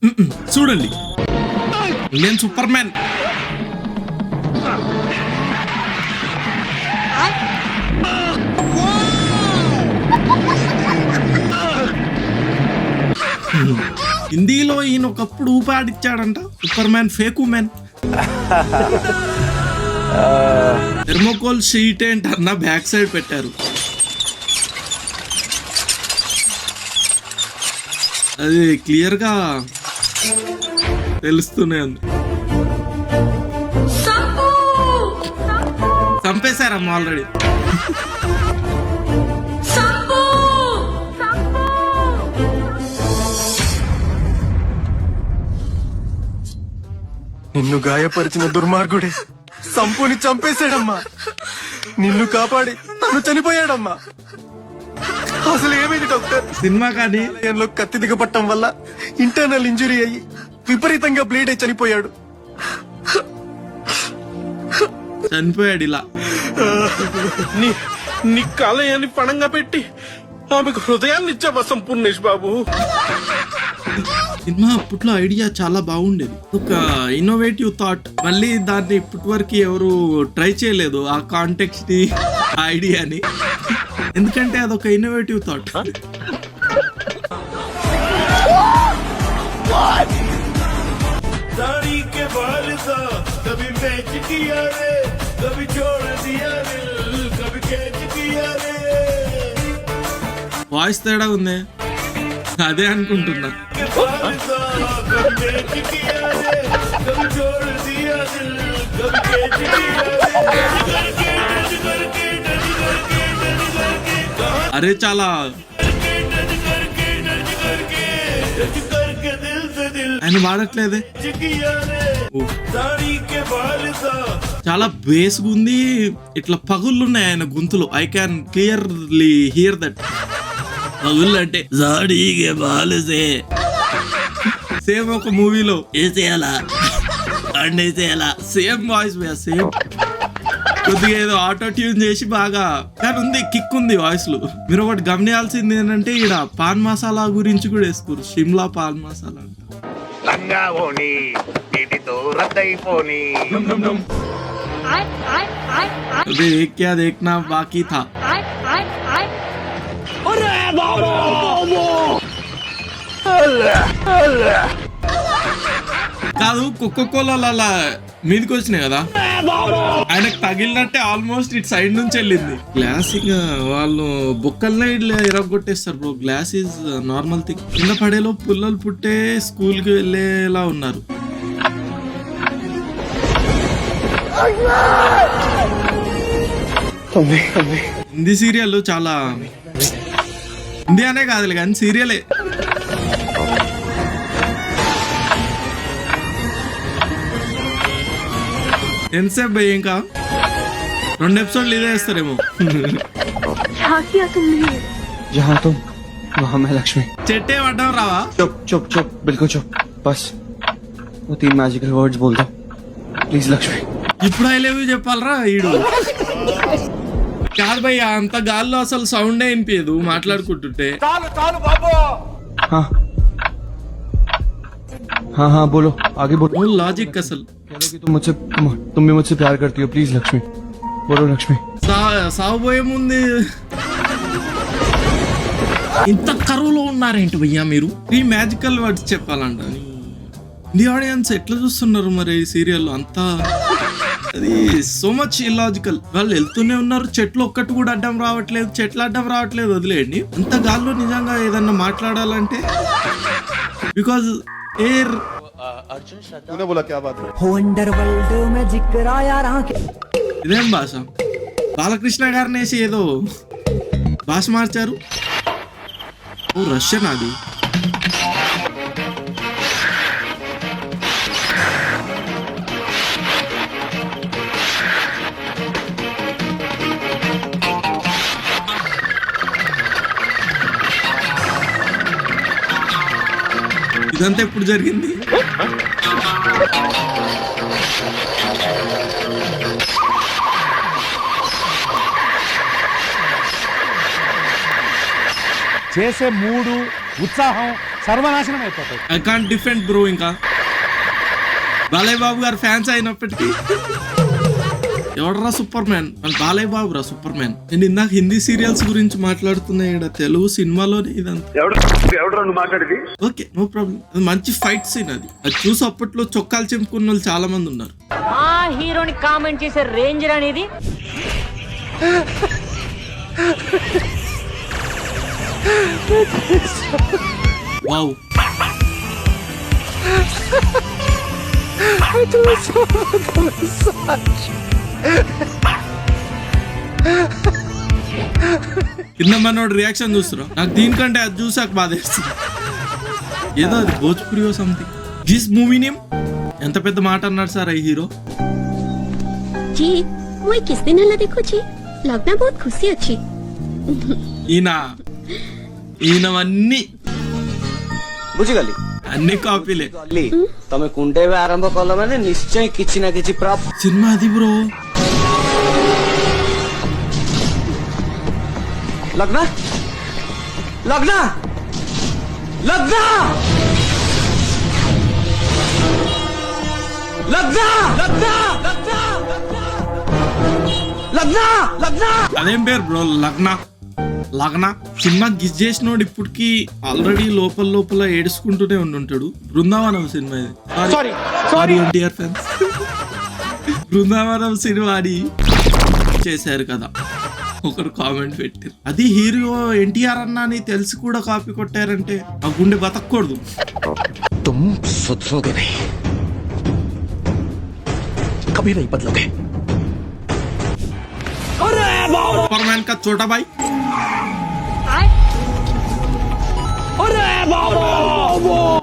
చూడండి, నేను super man. హిందీలో ఈయన ఒకప్పుడు ఊపాడిచ్చాడంట, సూపర్ మ్యాన్ ఫేకు మ్యాన్. థెర్మోకోల్ షీట్ ఏంటన్నా బ్యాక్ సైడ్ పెట్టారు. అది క్లియర్ గా తెలుస్తూనే ఉంది. చంపేశారమ్మా ఆల్రెడీ. నిన్ను గాయపరిచిన దుర్మార్గుడే సంపుని చంపేశాడమ్మా. నిన్ను కాపాడి తను చనిపోయాడమ్మా. అసలు ఏమైంది డాక్టర్? సినిమా కానీ లో కత్తి దిగపట్టం వల్ల ఇంటర్నల్ ఇంజురీ అయ్యి విపరీతంగా బ్లీడ్ అయి చనిపోయాడు. ఇలా నీ కాలయాన్ని పణంగా పెట్టి ఆమెకు హృదయాన్ని ఇచ్చావా సంపూర్ణేష్ బాబు? సినిమా అప్పట్లో ఐడియా చాలా బాగుండేది, ఒక ఇన్నోవేటివ్ థాట్. మళ్ళీ దాన్ని ఇప్పటి వరకు ఎవరు ట్రై చేయలేదు ఆ కాంటెక్స్ట్ ని, ఐడియాని. ఎందుకంటే అదొక ఇన్నోవేటివ్ థాట్. వాయిస్ తేడా ఉంది, అదే అనుకుంటున్నా. అరే చాలా ఆయన వాడట్లేదే, చాలా బేస్గా ఉంది. ఇట్లా పగుళ్ళు ఉన్నాయి ఆయన గొంతులో. I can clearly here that. పగుళ్ళు అంటే జాడీగే బాలుసే. సేమ్ ఒక మూవీలో వేసేయాలా అండేసేయాలా, సేమ్ వాయిస్, సేమ్. కొద్దిగా ఏదో ఆటో ట్యూన్ చేసి బాగా, కానీ ఉంది, కిక్ ఉంది వాయిస్ లో. మీరు ఒకటి గమనించాల్సింది ఏంటంటే ఈడ పాన్ మసాలా గురించి కూడా వేసుకోరు. షిమ్లా పాన్ మసాలా అంట. क्या देखना बाकी था. కాదు, కోకోకోలా మీదకి వచ్చినాయి కదా, ఆయనకు తగిలినట్టే ఆల్మోస్ట్ ఇటు సైడ్ నుంచి వెళ్ళింది గ్లాస్. ఇక వాళ్ళు బొక్కల్నే ఇట్లా ఎరగొట్టేస్తారు bro. Glass is normal thing. కింద పడేలో పుల్లలు పుట్టే స్కూల్ కి వెళ్ళేలా ఉన్నారు. హిందీ సీరియల్ చాలా, హిందీ అనే కాదులే కానీ సీరియలే. ఎంతసేపు భయ్య? ఇంకా 2 ఎపిసోడ్లు ఇదే వేస్తారేమో. చెట్టే పడ్డం రావా? चुप चुप चुप बिल्कुल चुप. बस वो 3 मैजिकल वर्ड्स बोल दो प्लीज लक्ष्मी. ఇప్పుడు ఐ లవ్ యూ చెప్పాలరా ఈడు? కాదు భయ్య, అంత గాల్లో అసలు సౌండే వినిపించదు మాట్లాడుకుంటుంటే. हाँ हाँ हाँ बोलो आगे बोलो. లాజిక్ అసలు. कह दो कि तुम भी मुझसे प्यार करती हो. प्लीज लक्ष्मी बोलो लक्ष्मी. సాగుపోయే ముందు ఇంత కరువులో ఉన్నారేంటి భయ్యా మీరు? ఈ మ్యాజికల్ వర్డ్స్ చెప్పాలంట. ది ఆడియన్స్ ఎట్లా చూస్తున్నారు మరి ఈ సీరియల్? అంతా అది సో మచ్ ఇల్లాజికల్. వాళ్ళు వెళ్తూనే ఉన్నారు, చెట్లు ఒక్కటి కూడా అడ్డం రావట్లేదు, చెట్లు అడ్డం రావట్లేదు. వదిలేయండి, అంత గాల్లో నిజంగా ఏదన్నా మాట్లాడాలంటే బికాజ్ ఎయిర్. ఇదేం భాష? బాలకృష్ణ గారిని వేసి ఏదో భాష మార్చారు. ఓ రష్యన్ అది. ఇదంతా ఎప్పుడు జరిగింది? చేసే మూడు, ఉత్సాహం, సర్వనాశనం అయిపోతాయి. I can't defend bro. ఇంకా బాలయ్య బాబు గారు ఫ్యాన్స్ అయినప్పటికీ ఎవడరా సూపర్ మ్యాన్? వాళ్ళు బాలయ్య బాబు రా సూపర్ మ్యాన్. నేను ఇందాక హిందీ సీరియల్స్ గురించి మాట్లాడుతున్నా, ఇక్కడ తెలుగు సినిమాలోనే ఇదంతా. Okay, no problem. అది మంచి ఫైట్ సీన్. అది చూసి అప్పట్లో చొక్కాలు చెంపుకున్న వాళ్ళు చాలా మంది ఉన్నారు. ఆ హీరోని కామెంట్ చేసే రేంజ్ అనేది వావ్. కింద మనోడు రియాక్షన్ చూస్తున్నా, నాకు దీనికంటే అది చూసాక బాధేస్తుంది. ఏదో అది Bhojpuri something. This movie name ఎంత పెద్ద మాట అన్నాడు సార్ ఈ హీరో. जी वो किस दिन अल्लाह देखो जी लगना बहुत खुशी अच्छी ఈయనవన్నీ ବୁଝିଗଲି అన్ని కాపీలే. ଗଲି ତମେ କୁଣ୍ଡେଇବା ଆରମ୍ଭ କଲ ମାନେ ନିଶ୍ଚୟ କିଛି ନା କିଛି ପ୍ରାପ୍ତ. సినిమా అది బ్రో. ଲଗ୍ନା ଲଗ୍ନା ଲଗ୍ନା లగ్నా లగ్నా లగ్నా లగ్నా లగ్నా. అదేం పేరు బ్రో? లగ్నా సినిమా గిజ్ చేసినోడు ఇప్పటికి ఆల్రెడీ లోపల ఏడుచుకుంటూనే ఉండుంటాడు. బృందావనం సినిమా ఇది. Sorry NTR fans. Brindavanam cinema అని చేశారు కదా, ఒకరు కామెంట్ పెట్టారు. అది హీరో ఎన్టీఆర్ అన్నా అని తెలిసి కూడా కాపీ కొట్టారంటే ఆ గుండె బతకూడదు. సూపర్ మ్యాన్ కా చోటా బాయ్.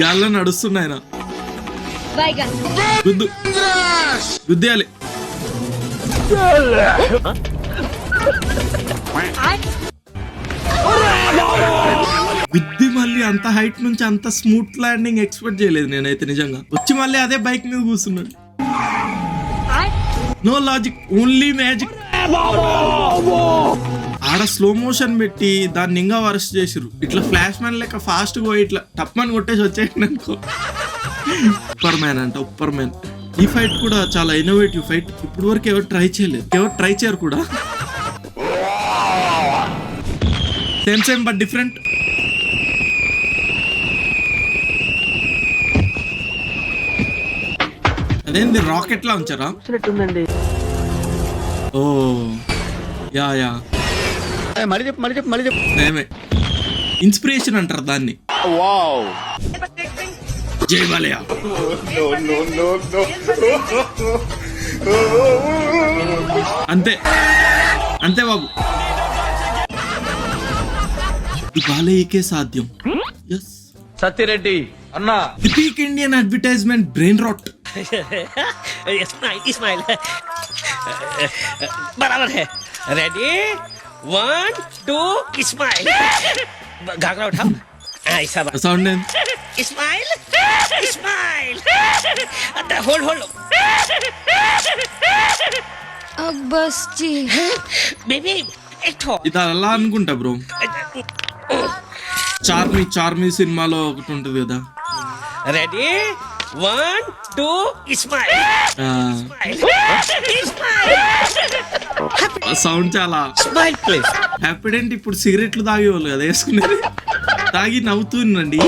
గాల్లో నడుస్తున్నాయన గుద్దేయాలి. గుద్ది మళ్ళీ అంత హైట్ నుంచి అంత స్మూత్ ల్యాండింగ్ ఎక్స్పెక్ట్ చేయలేదు నేనైతే నిజంగా. వచ్చి మళ్ళీ అదే బైక్ మీద కూర్చున్నాడు. No logic, only magic. ఆడ స్లో మోషన్ పెట్టి దాన్ని ఇంకా వరస్ట్ చేసిరు. ఇట్లా ఫ్లాష్ మ్యాన్ లెక్క ఫాస్ట్ గా ఇట్లా టప్మని కొట్టేసి వచ్చేయండి అనుకో. సూపర్ మ్యాన్ అంట, సూపర్ మ్యాన్. ఈ ఫైట్ కూడా చాలా ఇన్నోవేటివ్ ఫైట్. ఇప్పుడు వరకు ఎవరు ట్రై చేయలేదు, ఎవరు ట్రై చేయరు కూడా. Same but different. అదేంది రాకెట్ లా ఉంచారా? ఓ యా మళ్ళీ చెప్పు. నేమే ఇన్స్పిరేషన్ అంటారు దాన్ని. జై బాలయ్య. అంతే బాబు, ఇది బాలయ్యకే సాధ్యం. ఎస్ సత్యరెడ్డి అన్నా. The peak Indian advertisement brain rot. Smile बराबर है. Ready 1 2 smile. घाघरा उठाओ. ऐसा సౌండ్ स्माइल स्माइल. होल्ड अब बस जी बेबी एक ठो. ఇది అలా అనుకుంటా బ్రో. చార్మి సినిమాలో ఒకటి ఉంటుంది కదా. Ready 1 2 smile. సౌండ్ చాలా स्माइल प्लीज. హ్యాపీడెంట్ ఇప్పుడు సిగరెట్లు తాగేవాళ్ళు కదా వేసుకునేది, తాగి నవ్వుతుందండి.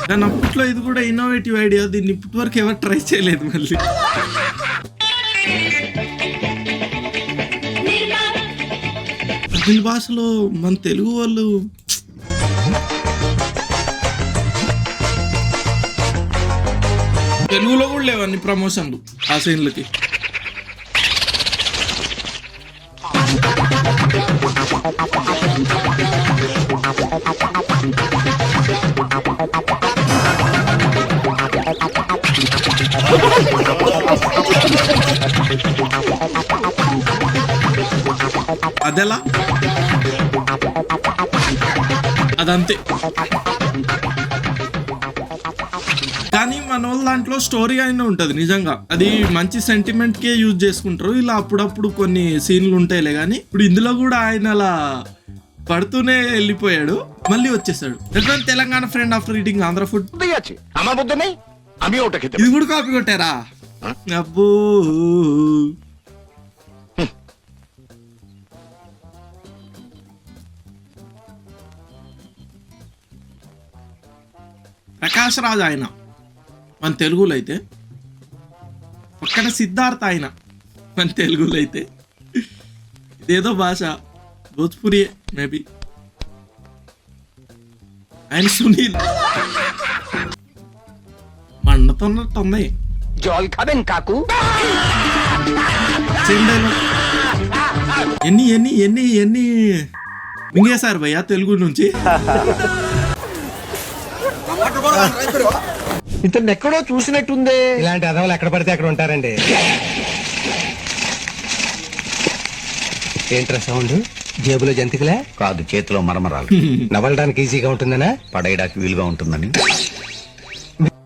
కానీ అప్పట్లో ఇది కూడా ఇన్నోవేటివ్ ఐడియా. దీన్ని ఇప్పటి వరకు ఎవరు ట్రై చేయలేదు. మళ్ళీ తమిళ భాషలో మన తెలుగు వాళ్ళు తెలుగులో కూడా లేవన్నీ ప్రమోషన్లు ఆ సీన్లకి. అదెలా? అదంతే. కానీ మన వాళ్ళ దాంట్లో స్టోరీ అయినా ఉంటది నిజంగా. అది మంచి సెంటిమెంట్ కే యూజ్ చేసుకుంటారు. ఇలా అప్పుడప్పుడు కొన్ని సీన్లు ఉంటాయిలే. కానీ ఇప్పుడు ఇందులో కూడా ఆయన అలా పడుతూనే వెళ్ళిపోయాడు. మళ్ళీ వచ్చేసాడు. ఎప్పుడైనా Telangana friend after eating Andhra food. আমার মধ্যে নেই, আমি ওটা খেতে ఇది కూడా కాపీ కొట్టారా? అబ్బో ప్రకాష్ రాజ్ ఆయన మన తెలుగులో అయితే, పక్కన సిద్ధార్థ ఆయన మన తెలుగులో అయితే, ఇదేదో భాష భోజ్పురి మేబీ. ఆయన సునీల్ మండుతున్నట్టుంది. জল খাবেন কাকু? Same dialogue. ఎన్ని ఎన్ని ఎన్ని ఎన్ని మింగేశారు భయ్యా తెలుగు నుంచి. ఇతను ఎక్కడో చూసినట్టుందే. ఇలాంటి అదవులు ఎక్కడ పడితే అక్కడ ఉంటారండి. ఏంట్రా సౌండ్? జేబులో జంతికలే? కాదు, చేతిలో మరమరాలు. నవలడానికి ఈజీగా ఉంటుందనా? పడేయడానికి వీలుగా ఉంటుందని.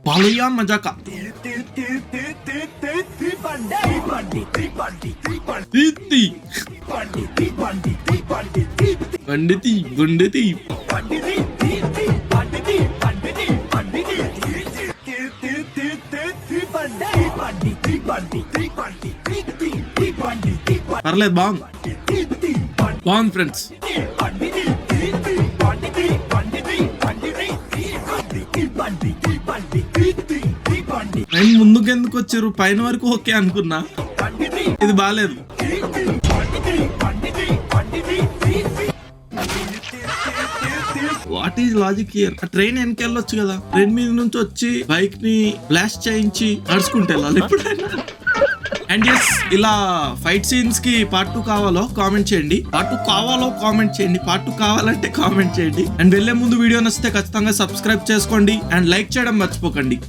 బాలయ్య మజాక. తీత్తి. బండితి బండితి. పర్లేదు, బాగుంది బాగుంది ఫ్రెండ్స్. నేను ముందుకు ఎందుకు వచ్చారు? పైన వరకు ఓకే అనుకున్నా, ఇది బాగాలేదు. What is logic here? ఆ ట్రైన్ వెనకెళ్ళొచ్చు కదా, ట్రైన్ మీద నుంచి వచ్చి బైక్ ని బ్లాస్ట్ చేయించి నడుచుకుంటే వెళ్ళాలి ఎప్పుడైనా. అండ్ ఎస్, ఇలా ఫైట్ సీన్స్ కి పార్ట్ 2 కావాలో కామెంట్ చేయండి. పార్ట్ 2 కావాలో కామెంట్ చేయండి. పార్ట్ 2 కావాలంటే కామెంట్ చేయండి. అండ్ వెళ్లే ముందు వీడియో నచ్చితే ఖచ్చితంగా సబ్స్క్రైబ్ చేసుకోండి అండ్ లైక్ చేయడం మర్చిపోకండి.